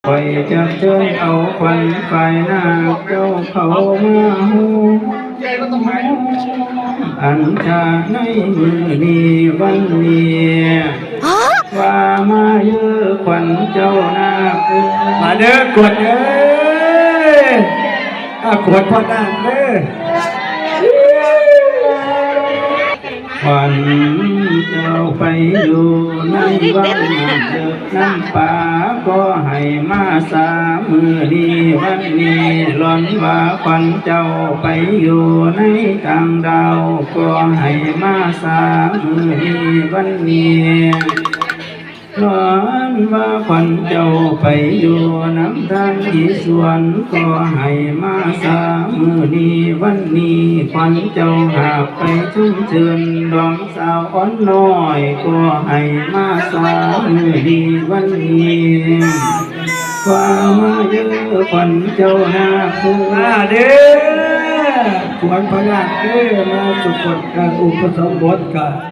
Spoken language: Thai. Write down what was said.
คอยจะเชิญเอาควันไฟหน้าเจ้าเขามาหูอันชาในมือนี้วันนี้ว่ามาเยอะควันเจ้าหน้าคือมาเด้อกดเอ้ยกดพอด้านเด้อควันเจ้าไปอยู่ในวังเจอน้ำป่าก็ให้มาสามมือดีวันนี้ร้อนว่าควันเจ้าไปอยู่ในต่างดาวก็ให้มาสามมือดีวันนี้ร้อนว่าควันเจ้าไปอยู่น้ำทางที่สวนก็ให้มาสามมือดีวันนี้ควันเจ้าหากไปชุ่มชื่นดองสาวอ่อนน้อยก็ให้มาสามมือดีวันนี้ว่ามาเยอะควันเจ้าหน้าคือเด้อควรพลาดเด้อมาสุกดการอุปสมบทกัน